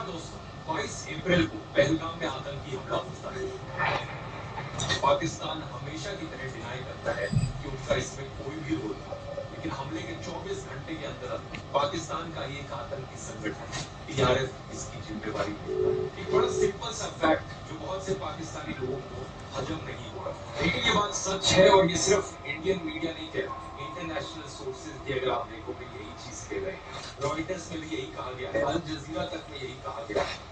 दोस्तों, 22 अप्रैल को पहलगाम में आतंकी हमला होता है। पाकिस्तान हमेशा की तरह डिनाई करता है कि उनका इसमें कोई भी रोल था, लेकिन हमले के 24 घंटे के अंदर पाकिस्तान का एक आतंकी संगठन TRF इसकी जिम्मेवारी लेता है। एक बड़ा सिंपल सा फैक्ट जो बहुत से पाकिस्तानी लोगों को हजम नहीं हो रहा, लेकिन ये बात सच है और ये सिर्फ इंडियन मीडिया नहीं कह रहा, इंटरनेशनल सोर्सेज भी अगर आप देखोगे यही चीज कह रहे हैं। रॉयटर्स में भी यही कहा गया है, अल जजीरा तक में यही कहा गया है।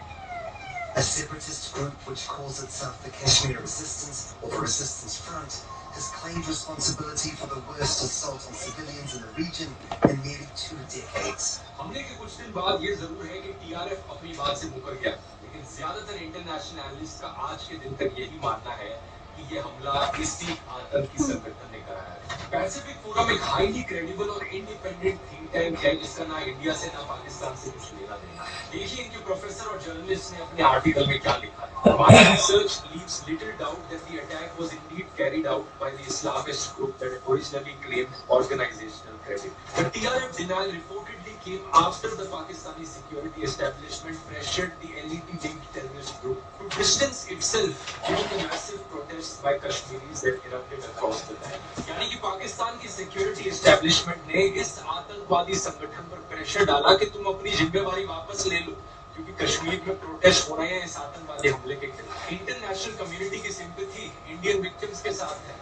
A separatist group which calls itself the Kashmir Resistance or the Resistance Front has claimed responsibility for the worst assault on civilians in the region in nearly 2 decades. हमले के कुछ दिन बाद ये जरूर है कि TRF अपनी बात से मुकर गया, लेकिन ज्यादातर इंटरनेशनल एनालिस्ट का आज के दिन तक यही मानना है कि ये हमला इसी आतंकी संगठन ने कराया है। पैसिफिक फोरम एक हाईली क्रेडिबल और इंडिपेंडेंट थिंक टैंक है जिसका ना इंडिया से ना पाकिस्तान से कुछ लेना देना है। देखिए इनके प्रोफेसर और जर्नलिस्ट ने अपने आर्टिकल में क्या लिखा है। My research leaves little doubt that the attack was indeed carried out by the Islamist group that originally claimed organizational credit. The TRF denial reportedly came after the Pakistani security establishment pressured the LET-linked terrorist group to distance itself during the massive protests by Kashmiris that erupted across the land. यानी कि पाकिस्तान की security establishment ने इस आतंकवादी संगठन पर pressure डाला कि तुम अपनी जिम्मेवारी वापस ले लो, क्योंकि कश्मीर में प्रोटेस्ट हो रहे हैं इस आतंकवादी हमले के खिलाफ। इंटरनेशनल कम्युनिटी की सिंपैथी इंडियन विक्टिम्स के साथ है।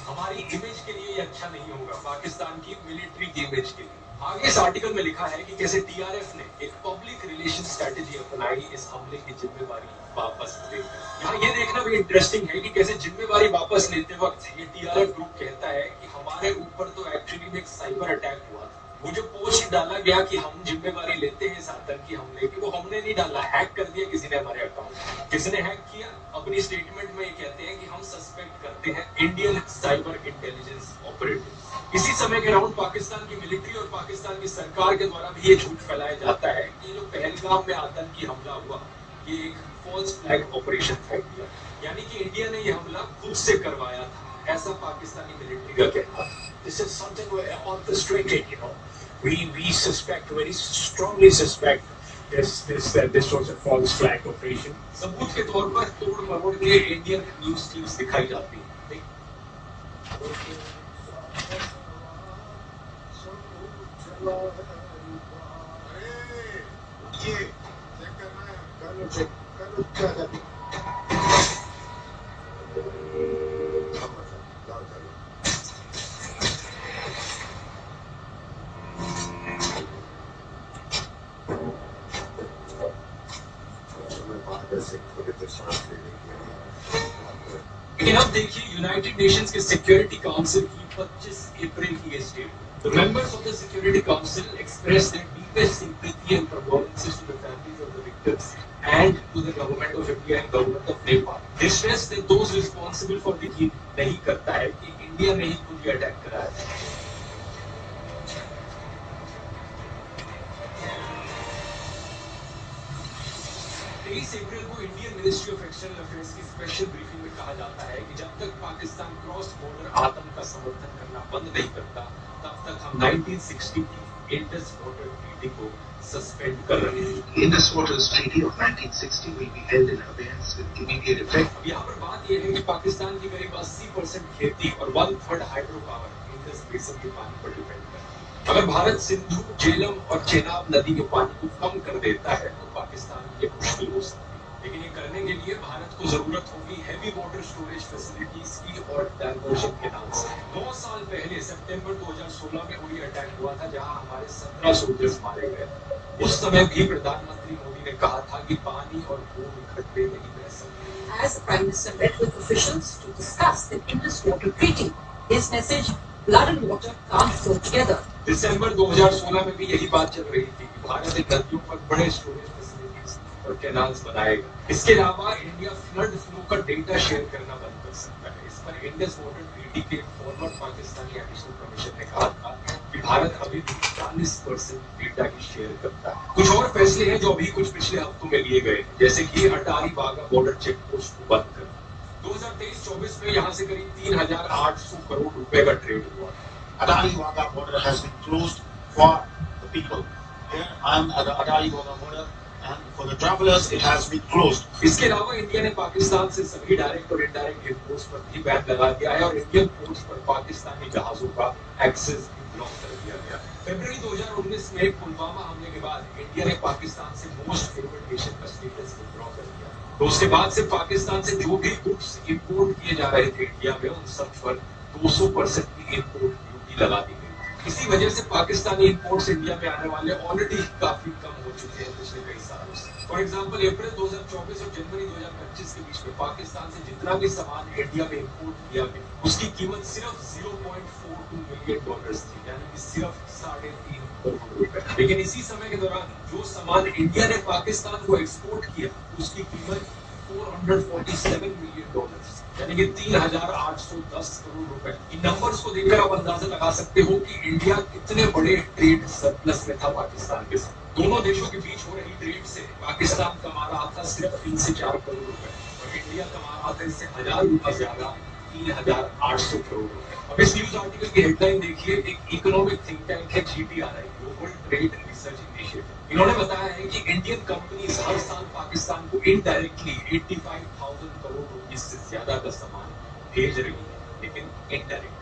हमारी इमेज के लिए ये अच्छा नहीं होगा, पाकिस्तान की मिलिट्री की इमेज के लिए। आगे इस आर्टिकल में लिखा है कि कैसे TRF ने एक पब्लिक रिलेशन स्ट्रेटेजी अपनाई इस हमले की जिम्मेवारी वापस लेकर। यहाँ ये देखना भी इंटरेस्टिंग है कि कैसे जिम्मेवारी वापस लेते वक्त ये TRF ग्रुप कहता है कि हमारे ऊपर तो एक्चुअली में एक साइबर अटैक हुआ था। वो जो पोस्ट डाला गया कि हम जिम्मेवारी लेते हैं इस आतंकी हमले की, वो हमने नहीं डाला, हैक कर दिया किसी ने हमारे अकाउंट। किसने हैक किया? अपनी स्टेटमेंट में ये कहते हैं कि हम सस्पेक्ट करते हैं इंडियन साइबर इंटेलिजेंस ऑपरेटिव्स। इसी समय के अराउंड पाकिस्तान की मिलिट्री और पाकिस्तान की सरकार के द्वारा भी ये झूठ फैलाया जाता है कि जो पहलगाम में आतंकी हमला हुआ ये एक फॉल्स फ्लैग ऑपरेशन था इंडिया, यानी कि इंडिया ने ये हमला खुद से करवाया था, ऐसा पाकिस्तानी मिलिट्री का कहना था। This is something we orchestrated, you know. We suspect, very strongly suspect this was a false flag operation. सबूत के तौर पर तोड़ मरोड़ के इंडियन न्यूज टीम्स दिखाई जाती है। ये चेक करना है, कर लो चेक, कर लो क्या लेकिन अब देखिए यूनाइटेड नेशंस के सिक्योरिटी काउंसिल की 25 अप्रैल की statement. The members of the Security Council expressed their deepest sympathy and condolences to the families of the victims and to the government of India and government of Nepal. They stressed that those responsible for the killing नहीं करता है कि India ने ही खुद ये attack कराया था। 23 अप्रैल को Indian ministry of external affairs की स्पेशल ब्रीफिंग में कहा जाता है कि जब तक पाकिस्तान क्रॉस बॉर्डर आतंक का समर्थन करना बंद नहीं करता तब तक हम 1960 की इंडस वाटर ट्रीटी को सस्पेंड कर रहे हैं। Indus Waters Treaty of 1960 will be held in abeyance with immediate effect. अब यहाँ पर बात यह है कि पाकिस्तान की करीब 80% खेती और 1/3 हाइड्रो पावर इंडस बेसिन के पानी पर डिपेंड करती है। अगर भारत सिंधु, झेलम और चेनाब नदी के पानी को कम कर देता है तो पाकिस्तान के लिए मुश्किल हो सकती है, लेकिन ये करने के लिए भारत को जरूरत होगी हैवी वाटर स्टोरेज फैसिलिटीज की और डाइवर्जन कैनाल्स। 9 साल पहले सितंबर 2016 में उड़ी अटैक हुआ था जहां हमारे 17 सोल्जर्स मारे गए। उस समय भी प्रधानमंत्री मोदी ने कहा था कि पानी और खून इकट्ठे नहीं बह सकते। As the Prime Minister met with officials to discuss the Indus Water Treaty, his message, blood and water can't flow together. दिसंबर 2016 में भी यही बात चल रही थी कि भारत इन नदियों पर बड़े स्टोरेज फैसिलिटीज और कैनाल्स बनाएगा। इसके अलावा इंडिया फ्लड फ्लो का डेटा शेयर करना बंद कर सकता है। इस पर इंडस वाटर ट्रीटी के फॉर्मर पाकिस्तानी एडिशनल कमीशन ने कहा था कि भारत अभी भी 40% डेटा की शेयर करता है। कुछ और फैसले हैं जो अभी कुछ पिछले हफ्तों में लिए गए, जैसे कि Attari Wagah border check post को बंद करना। 2023-24 में यहाँ से करीब 3,800 करोड़ रुपए का ट्रेड हुआ। Adani Wagah border has been closed for the people. Here I am at the Adani Wagah border and for the travelers it has been closed. इसके अलावा इंडिया ने पाकिस्तान से सभी डायरेक्ट और इनडायरेक्ट इंपोर्ट्स पर भी बैन लगा दिया है और इंडियन पोर्ट्स पर पाकिस्तानी जहाजों का एक्सेस ब्लॉक कर दिया गया। फरवरी 2019 में पुलवामा हमले के बाद इंडिया ने पाकिस्तान से मोस्ट फेवर्ड नेशन का स्टेटस विड्रॉ कर दिया। तो उसके बाद से पाकिस्तान से जो भी गुड्स इंपोर्ट किए जा रहे थे इंडिया में उन सब पर 200% की इंपोर्ट ड्यूटी लगा दी गई। इसी वजह से पाकिस्तानी इंपोर्ट्स इंडिया में आने वाले ऑलरेडी काफी कम हो चुके हैं पिछले कई सालों से। फॉर एग्जाम्पल अप्रैल 2024 और जनवरी 2025 के बीच में पाकिस्तान से जितना भी सामान इंडिया में इंपोर्ट किया गया उसकी कीमत सिर्फ $0.42 मिलियन थी, यानी कि सिर्फ 3.5 करोड़ रुपए। लेकिन इसी समय के दौरान जो सामान इंडिया ने पाकिस्तान को एक्सपोर्ट किया उसकी कीमत $447 मिलियन, यानी कि 3,810 करोड़ रुपए। इन नंबर्स को देखकर आप अंदाजा लगा सकते हो कि इंडिया कितने बड़े ट्रेड सरप्लस में था पाकिस्तान के साथ। दोनों देशों के बीच हो रही ट्रेड से पाकिस्तान कमा रहा था सिर्फ 3 से 4 करोड़ रुपए और इंडिया कमा रहा था इससे 1000 रुपए ज्यादा 3,800 करोड़ रुपए। अब इस न्यूज आर्टिकल की हेडलाइन देखिए, एक इकोनॉमिक थिंक टैंक है GTRI, global trade research initiative. इन्होंने बताया है कि इंडियन कंपनीज हर साल पाकिस्तान को इनडायरेक्टली 85,000 करोड़ रुपए से ज्यादा का सामान भेज रही है, लेकिन इनडायरेक्टली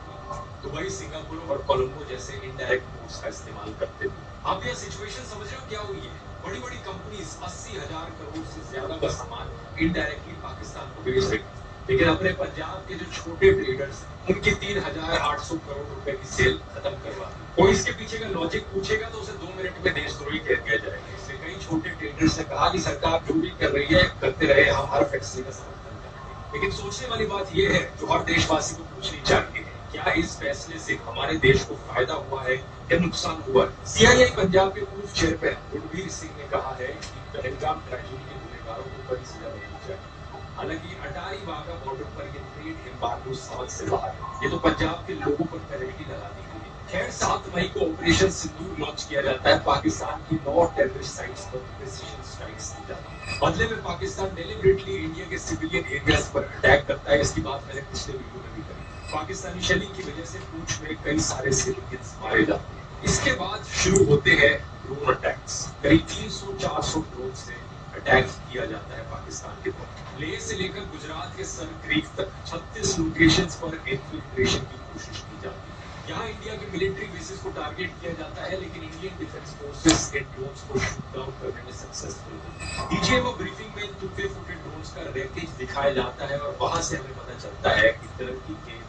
दुबई, सिंगापुर और कोलंबो जैसे इनडायरेक्ट पोर्ट्स का इस्तेमाल करते थे। आप यह सिचुएशन समझ रहे हो क्या हुई है? बड़ी बड़ी कंपनीज 80,000 करोड़ से ज्यादा का सामान इनडायरेक्टली पाकिस्तान को भेज रही है, लेकिन अपने पंजाब के जो छोटे ट्रेडर्स उनकी 3,800 करोड़ रुपए की सेल खत्म करवा दी। कोई इसके पीछे का लॉजिक पूछेगा तो उसे 2 मिनट में देशद्रोही कह दिया जाएगा। इसलिए कई छोटे ट्रेडर्स ने कहा कि सरकार जो भी कर रही है करते रहे, हम हर फैसले का समर्थन करेंगे। लेकिन सोचने वाली बात यह है जो हर देशवासी को पूछनी चाहिए, क्या इस फैसले से हमारे देश को फायदा हुआ है या नुकसान हुआ है? CII पंजाब के पूर्व चेयरमैन गुरवीर सिंह ने कहा है कि पहलगाम ट्रेजेडी के गुनहगारों को कड़ी सजा मिलनी चाहिए। हालांकि अटारी वाघा बॉर्डर पर ये ट्रेड एम्बार्गो समझ से बाहर है, ये तो पंजाब के लोगों पर पेनल्टी लगा दी गई है। खैर 7 मई को ऑपरेशन सिंदूर लॉन्च किया जाता है। पाकिस्तान की 9 टेररिस्ट साइट्स पर प्रिसिजन स्ट्राइक्स की जाती है। बदले में पाकिस्तान डेलिबरेटली इंडिया के सिविलियन एरियाज पर अटैक करता है। इसकी बात मैंने पिछले वीडियो में भी करी। पाकिस्तानी शेलिंग की वजह से पूंछ में कई सारे सिविलियंस मारे जाते हैं। इसके बाद शुरू होते हैं ड्रोन अटैक्स। करीब 300-400 ड्रोन से अटैक किया जाता है पाकिस्तान के ऊपर। लेह से लेकर गुजरात के सन क्रीक तक 36 लोकेशंस पर इन्फिल्ट्रेशन की कोशिश की जाती है। यहाँ इंडिया के मिलिट्री बेसिस को टारगेट किया जाता है, लेकिन Indian defence forces in drones को शूट डाउन करने में सक्सेसफुल है। DGMO ब्रीफिंग में टूटे फूटे ड्रोन्स का रैकेज दिखाया जाता है और वहां से हमें पता चलता है कि टर्की के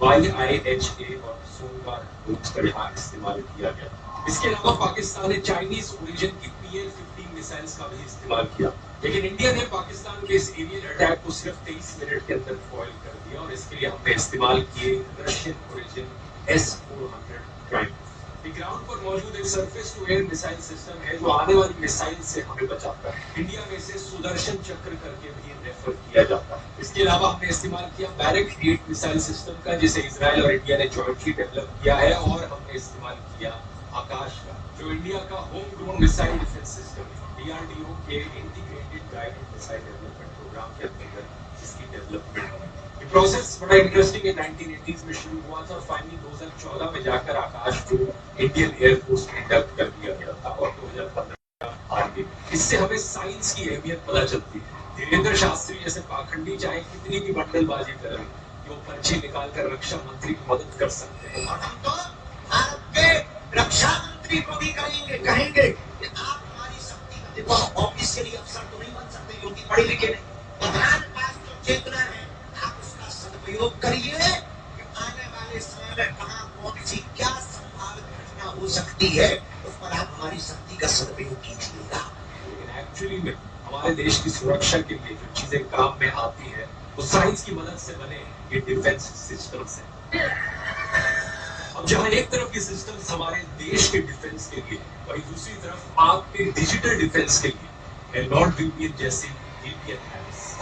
YIHA और सोमवार ड्रोन्स का यहाँ इस्तेमाल किया गया। इसके अलावा पाकिस्तान ने चाइनीज ओरिजिन की PL-15 मिसाइल्स का भी इस्तेमाल किया, लेकिन इंडिया ने पाकिस्तान के इस एरियल अटैक को सिर्फ 23 मिनट के अंदर फॉइल कर दिया और इसके लिए हमने इस्तेमाल किए Russian origin S-400 triumph. Ground पर मौजूद एक surface to air missile system है जो आने वाली मिसाइल से हमें बचाता है। इंडिया में इसे सुदर्शन चक्र करके भी रेफर किया जाता है। इसके अलावा हमने इस्तेमाल किया बैरक 8 मिसाइल सिस्टम का, जिसे इजराइल और इंडिया ने जॉइंटली डेवलप किया है, और हमने इस्तेमाल किया आकाश का, जो इंडिया का home grown missile defence system है। DRDO के integrated guided missile development programme के अंतर्गत इसकी डेवलपमेंट हुई। प्रोसेस बड़ा इंटरेस्टिंग है। 1980s में शुरू हुआ था और फाइनली 2014 में जाकर आकाश को इंडियन एयरफोर्स में इंडक्ट कर दिया गया था और 2015 आगे। इससे हमें साइंस की अहमियत पता चलती है। धीरेन्द्र शास्त्री जैसे पाखंडी चाहे कितनी भी बंडलबाजी करें, वो पर्ची निकाल कर रक्षा मंत्री की मदद कर सकते हैं। और हम तो भारत के रक्षा मंत्री को भी कहेंगे कि आप हमारी शक्ति का देखो, ऑफिशियली अफसर तो नहीं बन सकते क्योंकि पढ़े लिखे नहीं। हमारे पास जो चेतना है आप उसका सदुपयोग करिए कि आने वाले समय में कहां कौन सी क्या संभावित घटना हो सकती है, उस पर आप हमारी शक्ति का सदुपयोग कीजिएगा। लेकिन एक्चुअली में हमारे देश की सुरक्षा के लिए जो चीजें काम में आती है वो साइंस की मदद से बने ये डिफेंस सिस्टम्स हैं। अब जहां एक तरफ ये सिस्टम्स हमारे देश के डिफेंस के लिए, वहीं दूसरी तरफ आपके डिजिटल डिफेंस के लिए नॉर्ड VPN जैसे VPN हैक्स।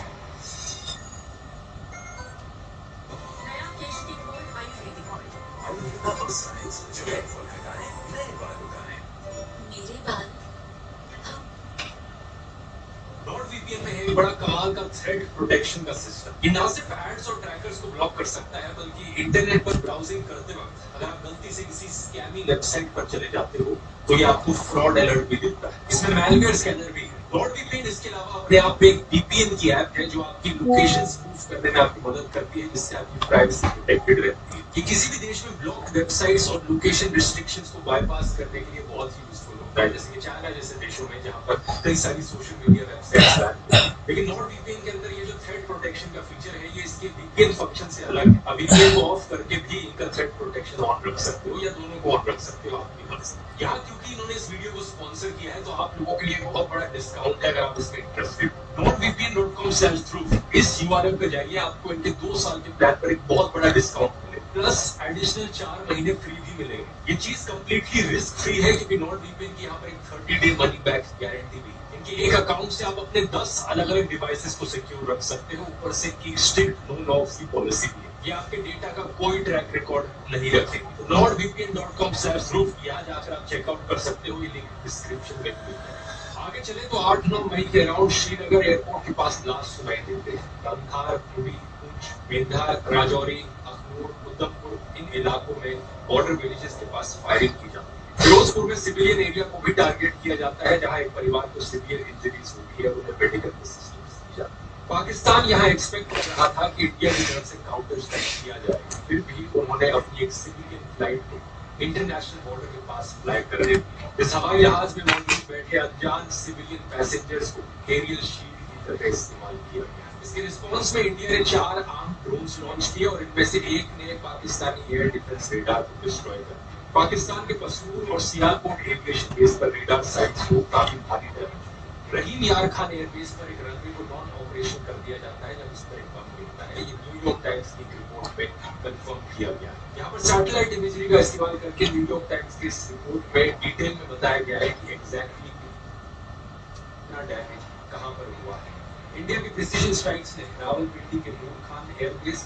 NordVPN में है बड़ा कमाल का थ्रेड प्रोटेक्शन का सिस्टम। ये ना सिर्फ एड्स और ट्रैकर्स को ब्लॉक कर सकता है, बल्कि इंटरनेट पर ब्राउजिंग करते वक्त अगर आप गलती से किसी स्कैमिंग वेबसाइट पर चले जाते हो तो ये आपको फ्रॉड अलर्ट भी देता है। इसमें मैलवेयर स्कैनर भी है नॉर्ड वीपीएन इसके अलावा अपने आप में एक वीपीएन की ऐप है जो आपकी लोकेशन स्पूफ करने में आपकी मदद करती है, जिससे आपकी प्राइवेसी प्रोटेक्टेड रहती है। ये किसी भी देश में ब्लॉक वेबसाइट्स और लोकेशन रिस्ट्रिक्शंस को बाईपास करने के लिए बहुत ही यूजफुल होता है, जैसे कि चाइना जैसे देशों में जहां पर कई सारी सोशल मीडिया वेबसाइट्स हैं। लेकिन नॉर्ड वीपीएन के अंदर ये जो थ्रेड प्रोटेक्शन का फीचर है, ये इसके वीपीएन फंक्शन से अलग है। अब वीपीएन को ऑफ करके भी इनका थ्रेड प्रोटेक्शन ऑन रख सकते हो या दोनों को ऑन रख सकते हो आपकी मर्जी। यहाँ क्योंकि इन्होंने इस वीडियो को स्पॉन्सर किया है तो आप लोगों के लिए बहुत बड़ा डिस्काउंट है अगर आप इसमें इंटरेस्टेड। nordvpn.com/truth इस URL पे जाइए, आपको इनके 2 साल के प्लान पर एक बहुत बड़ा डिस्काउंट मिलेगा, प्लस एडिशनल 4 महीने फ्री भी मिलेंगे। ये चीज कंप्लीटली रिस्क फ्री है क्योंकि NordVPN की यहाँ पर एक 30 डे मनी बैक गारंटी भी है। इनके एक अकाउंट से आप अपने 10 अलग अलग डिवाइसेस को सिक्योर रख सकते हो, ऊपर से की स्ट्रिक्ट नो लॉक्स की पॉलिसी भी है। ये आपके डेटा का कोई ट्रैक रिकॉर्ड नहीं रखेगी। तो nordvpn.com/truth यहाँ जाकर आप चेकआउट कर सकते हो, ये लिंक डिस्क्रिप्शन में मिलता है। आगे चले तो 8-9 मई के अराउंड श्रीनगर एयरपोर्ट के पास ब्लास्ट सुनाई देते हैं। कंधार, पुरी, पुंछ, मेंढर, राजौरी, अखनूर, उधमपुर, इन इलाकों में बॉर्डर विलेजेस के पास फायरिंग की जाती है। फिरोजपुर में सिविलियन एरिया को भी टारगेट किया जाता है, जहां एक परिवार को सीवियर इंजरीज हुई है, उन्हें मेडिकल असिस्टेंस दी जाती है। पाकिस्तान यहां एक्सपेक्ट कर रहा था कि इंडिया की तरफ से काउंटर स्ट्राइक किया जाएगा, फिर भी उन्होंने अपनी एक सिविलियन फ्लाइट को इंटरनेशनल बॉर्डर के पास फ्लाई कर दी। इस हवाई जहाज में मौजूद बैठे अनजान सिविलियन पैसेंजर्स को एरियल शील्ड की तरह इस्तेमाल किया गया। इसके रिस्पॉन्स में इंडिया ने 4 आर्म ड्रोन्स लॉन्च किए और इनमें से एक ने पाकिस्तानी एयर डिफेंस रेडार को डिस्ट्रॉय कर दिया। पाकिस्तान के पसूर और सियालकोट एविएशन बेस पर रेडार साइट्स को काफी भारी डैमेज। रहीम यार खान एयरबेस पर एक रनवे को नॉन ऑपरेशन कर दिया जाता है जब इस पर एक बम गिरता है। ये न्यूयॉर्क टाइम्स की रिपोर्ट में कंफर्म किया गया। यहाँ पर सैटेलाइट इमेजरी का इस्तेमाल करके न्यूयॉर्क टाइम्स की इस रिपोर्ट में डिटेल में बताया गया है कि एग्जैक्टली कितना डैमेज कहां पर हुआ है। इंडिया की प्रिसीजन स्ट्राइक्स ने रावलपिंडी के Noor Khan airbase,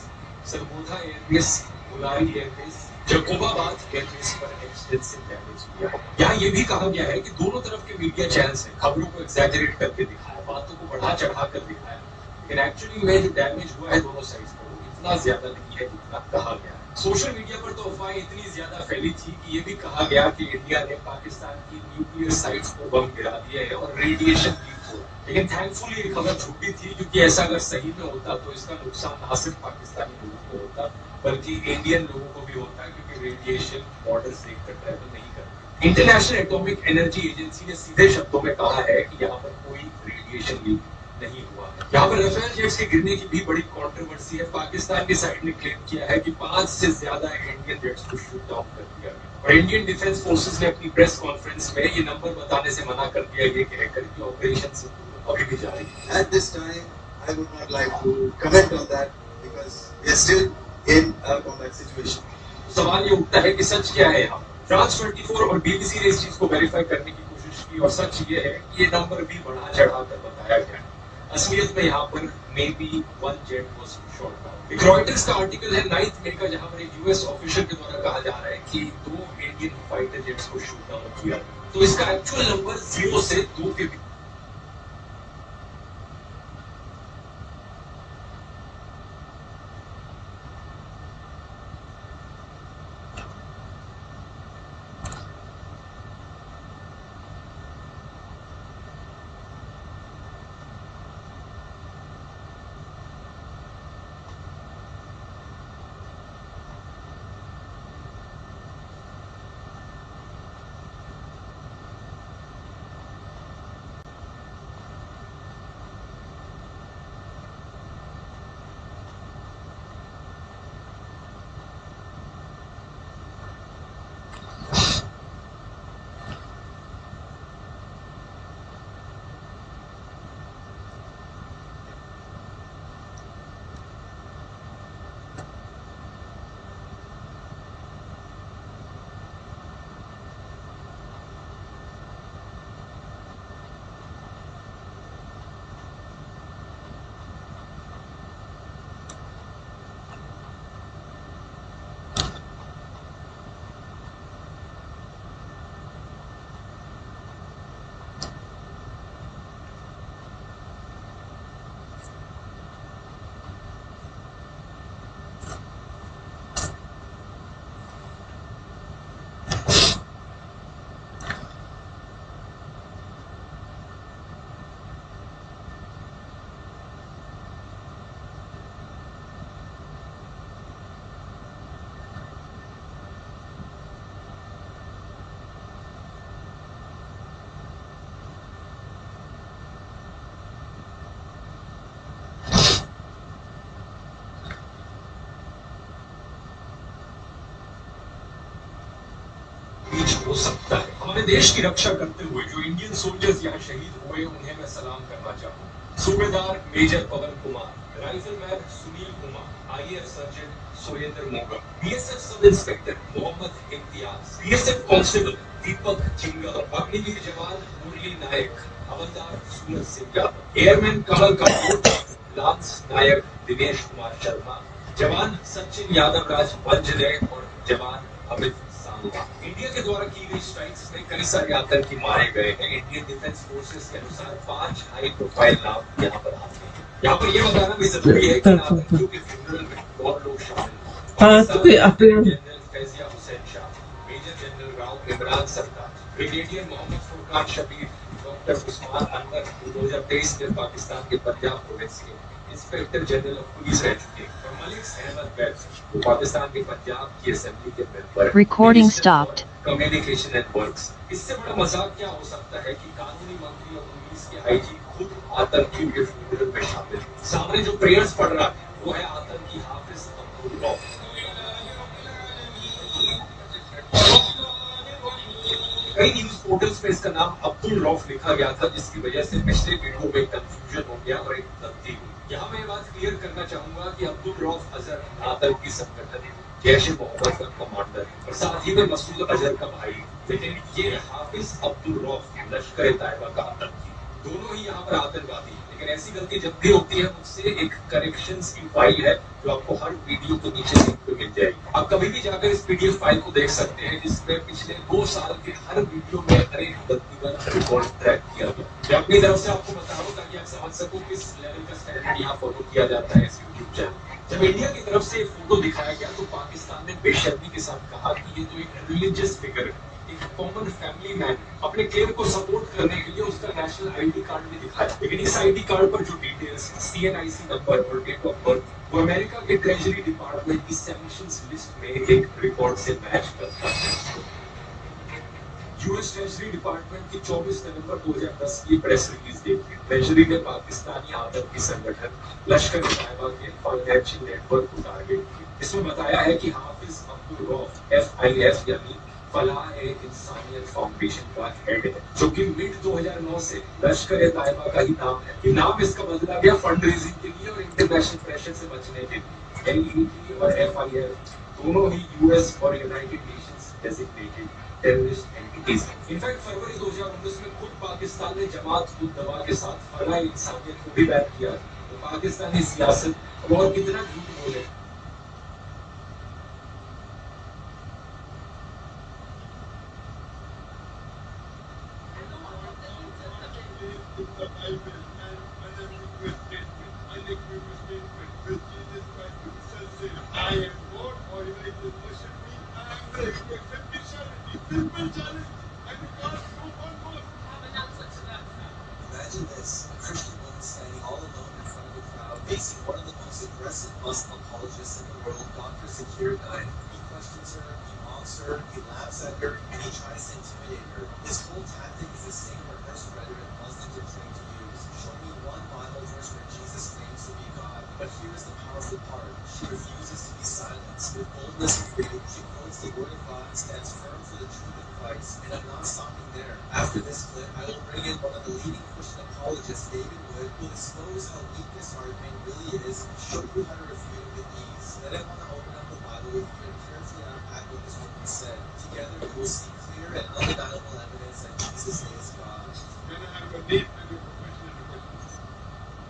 Sargodha airbase, Bholari airbase, Jacobabad airbase पर एक्सटेंसिव डैमेज किया। यहाँ ये भी कहा गया है कि दोनों तरफ के मीडिया चैनल्स ने खबरों को एग्जैजरेट करके दिखाया, बातों को बढ़ा चढ़ा कर दिखाया, लेकिन एक्चुअली में जो डैमेज हुआ है दोनों साइड्स पर वो इतना ज्यादा नहीं है जितना कहा गया। सोशल मीडिया पर तो अफवाहें इतनी ज्यादा फैली थी कि ये भी कहा गया कि इंडिया ने पाकिस्तान की न्यूक्लियर साइट्स पर बम गिरा दिया है और रेडिएशन लीक हो। लेकिन थैंकफुली ये खबर झूठी थी, क्योंकि ऐसा अगर सही में होता तो इसका नुकसान ना सिर्फ पाकिस्तानी लोगों को होता बल्कि इंडियन लोगों को भी होता, क्योंकि रेडिएशन बॉर्डर से देखकर ट्रैवल नहीं करती। इंटरनेशनल एटॉमिक एनर्जी एजेंसी ने सीधे शब्दों में कहा है कि यहाँ पर कोई रेडिएशन लीक नहीं हुआ। यहाँ पर राफेल जेट्स के गिरने की भी बड़ी कंट्रोवर्सी है। पाकिस्तान की साइड ने क्लेम किया है कि 5 से ज्यादा इंडियन जेट्स को शूट डाउन कर दिया गया और इंडियन डिफेंस फोर्सेस ने अपनी प्रेस कॉन्फ्रेंस में ये नंबर बताने से मना कर दिया, ये कहकर कि ऑपरेशन अभी भी जारी है। At this time, I would not like to comment on that because we are still in a combat situation. सवाल ये उठता है कि सच क्या है यहाँ। फ्रांस 24 और BBC ने इस चीज को वेरीफाई करने की कोशिश की और सच ये है कि ये नंबर भी बढ़ा चढ़ा कर बताया गया। असलियत में यहाँ पर may be 1 jet was shot down. एक रॉयटर्स का आर्टिकल है 9 मई का, जहाँ पर एक US ऑफिशियल के द्वारा कहा जा रहा है कि 2 इंडियन फाइटर जेट्स को शूट डाउन किया। तो इसका एक्चुअल नंबर 0 से 2 के कुछ हो सकता है। हमारे देश की रक्षा करते हुए जो इंडियन सोल्जर्स यहाँ शहीद हुए उन्हें मैं सलाम करना चाहूँ। Subedar major Pawan Kumar, rifleman Sunil Kumar, IAF sergeant Surendra Mogar, BSF sub inspector Mohammad Imtiaz, BSF constable Deepak Chingar, Agniveer jawan Murali Naik, havildar Suraj Singh Yadav, airman Kamal Kapoor, lance naik Dinesh Kumar Sharma, jawan Sachin Yadav राज वंजले और जवान अमित सांगवा। इंडिया के द्वारा की गई स्ट्राइक्स में कई सारे आतंकी मारे गए हैं। इंडियन डिफेंस फोर्सेस के अनुसार 5 हाई प्रोफाइल नाम यहाँ पर आते हैं। यहाँ पर यह बताना भी जरूरी है कि आतंकियों के फ्यूनरल में और लोग शामिल हैं। General Faizia Hussain Shah, major general Rao Imran Sarkar, brigadier Mohammad Furqan Shabbir, doctor Usman Anwar 2023 में पाकिस्तान के पंजाब प्रोविंस के इंस्पेक्टर जनरल ऑफ पुलिस रह चुके हैं, और मलिक अहमद बैग जो पाकिस्तान के पंजाब की असेंबली के member, Recording stopped. Communication and works. इससे बड़ा मजाक क्या हो सकता है कि कानूनी मंत्री और पुलिस के आईजी खुद आतंकियों के फ्यूनरल में शामिल। सामने जो प्रेयर्स पढ़ रहा है वो है आतंकी हाफिज अब्दुल रऊफ। कई न्यूज पोर्टल्स पे इसका नाम अब्दुल रऊफ लिखा गया था, जिसकी वजह से पिछले वीडियो में कंफ्यूजन हो गया और एक गलती हुई। यहाँ मैं बात क्लियर करना चाहूंगा कि अब्दुल रऊफ अजहर आतंकी संगठन है, जैश ए मोहम्मद का कमांडर और साथ ही में मसूद अजहर का भाई। लेकिन ये हाफिज अब्दुल रऊफ लश्कर तैयबा का आतंकी, दोनों ही यहाँ पर आतंकवादी। लेकिन ऐसी गलती जब भी होती है मुझसे एक करेक्शंस की फाइल है जो आपको हर वीडियो के नीचे लिंक पे मिल जाएगी। आप कभी भी जाकर इस पीडीएफ फाइल को देख सकते हैं, जिसमें पिछले 2 साल के हर वीडियो में हर एक गलती का रिकॉर्ड ट्रैक किया गया। मैं अपनी तरफ से आपको बता रहा हूँ ताकि आप समझ सको किस लेवल का स्टैंडर्ड यहाँ फॉलो किया जाता है इस यूट्यूब चैनल। जब इंडिया की तरफ से फोटो दिखाया गया तो पाकिस्तान ने बेशर्मी के साथ कहा कि ये तो एक रिलीजियस फिगर, एक कॉमन फैमिली मैन, अपने क्लेम को सपोर्ट करने के लिए उसका नेशनल आईडी कार्ड भी दिखाया। लेकिन इस आईडी कार्ड पर जो डिटेल्स, सीएनआईसी नंबर और डेट ऑफ बर्थ, वो अमेरिका के ट्रेजरी डिपार्टमेंट की सैंक्शंस लिस्ट में एक रिकॉर्ड से मैच करता है। यूएस ट्रेजरी डिपार्टमेंट की 24 नवंबर 2010 की प्रेस रिलीज देखी। ट्रेजरी ने पाकिस्तानी आतंकी संगठन लश्कर तैयबा के फाइनेंशियल नेटवर्क को टारगेट किया। इसमें बताया है कि हाफिज अब्दुल रऊफ FIF यानी फलाह ए इंसानियत फाउंडेशन का हेड है, जो कि मिड 2009 से लश्कर तैयबा का ही नाम है। ये नाम इसका बदला गया फंड रेजिंग के लिए और इंटरनेशनल प्रेशर से बचने के लिए। LET और FIF दोनों ही यूएस और United Nations designated terrorist entities. In fact फरवरी 2019 में खुद पाकिस्तान ने जमात उद दवा के साथ फलाह इंसानियत को भी बैन किया। तो पाकिस्तानी सियासत और कितना झूठ बोले। Imagine this, a Christian woman standing all alone in front of a crowd, facing one of the most aggressive Muslim apologists in the world, Dr. Zakir Naik. He questions her, he mocks her, he laughs at her, and he tries to intimidate her. His whole tactic is the same rehearsed rhetoric Muslims are trained to use. Show me one Bible verse where Jesus claims to be God. But here's the powerful part. She refuses to be silenced. With boldness and freedom, she quotes the word of God and stands firm for the truth of Christ. And I'm not stopping there. After this clip, I will bring in one of the leading Christian apologists, David Wood, who will expose how weak this argument really is and show you how to refute it with ease. Then I want to open up the Bible with you and carefully unpack what this woman said. Together, we will see clear and undeniable evidence that Jesus is God. Then I have a name and a profession and a question.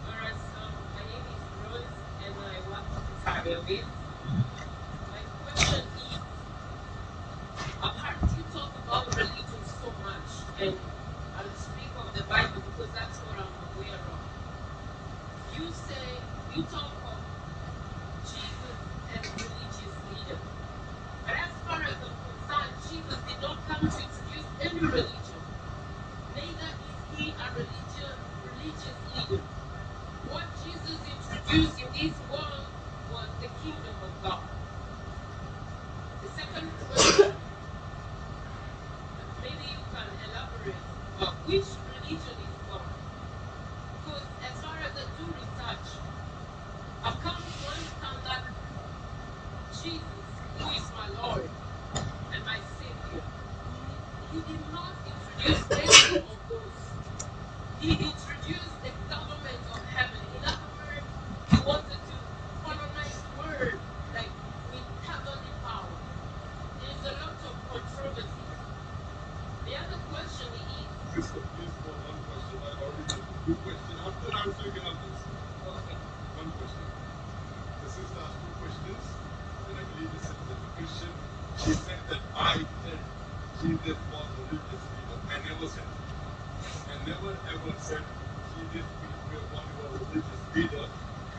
Alright, so my name is Rose and I work for Target. My question is, I've heard you talk about religion so much, and I'll speak of the Bible because that's what I'm aware of. You say, you talk of Jesus as religious leader. But as far as I'm concerned, Jesus did not come to introduce any religion. Neither is he a religious leader. What Jesus introduced in this world was the kingdom of God. The second question, maybe you can elaborate about which religion is God. Because as far as I do research, I've come to understand that Jesus, who is my Lord and my Savior, You stated of those. He introduced the government of heaven. In other words, he wanted to colonize the world like with heavenly power. There's a lot of controversy. The other question is, Sister, please for one question. I already did two questions. After answering others, okay, one question. The sister asked two questions. And I believe this is a Christian. She said that I said Jesus was a religious leader. I never said that. I never ever said Jesus was a religious leader.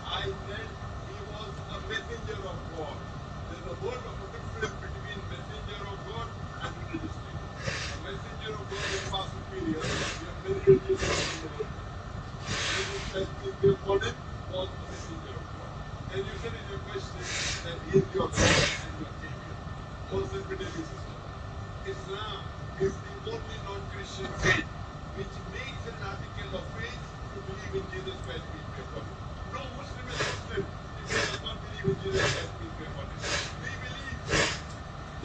I said he was a messenger of God. There's a word of a difference between messenger of God and religious leader. A messenger of God is far superior. We have many religious leaders in the world. Jesus Christ, peace be upon him, was a messenger of God. And you said in your question that he is your Lord and your Savior. Also, let me tell you, sister, Islam is the only non-Christian faith which makes an article of faith to believe in Jesus Christ, peace be upon him. No Muslim is Muslim if he does not believe in Jesus Christ, peace be upon him. We believe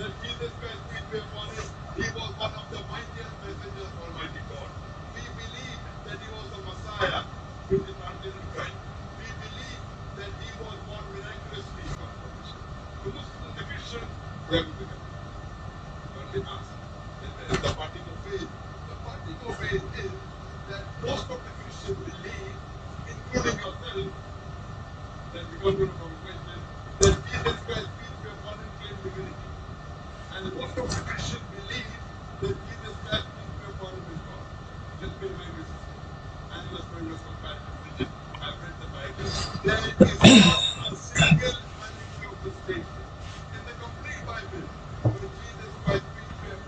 that Jesus Christ, peace be upon him, he was one of the mightiest messengers of Almighty God. We believe that he was the Messiah, which is translated Christ. We believe that he was born miraculously from permission. The Muslim, the Christian, they have believed. When we ask, then the parting of faith. The parting of faith is that most of the Christians believe, including yourself, that we come to the question that Jesus Christ, peace be upon him, claimed divinity. And most of the Christians believe that Jesus Christ, peace be upon him, is God. Let me remind you, sister, and let's bring us comparative religion. I've read the Bible. There is not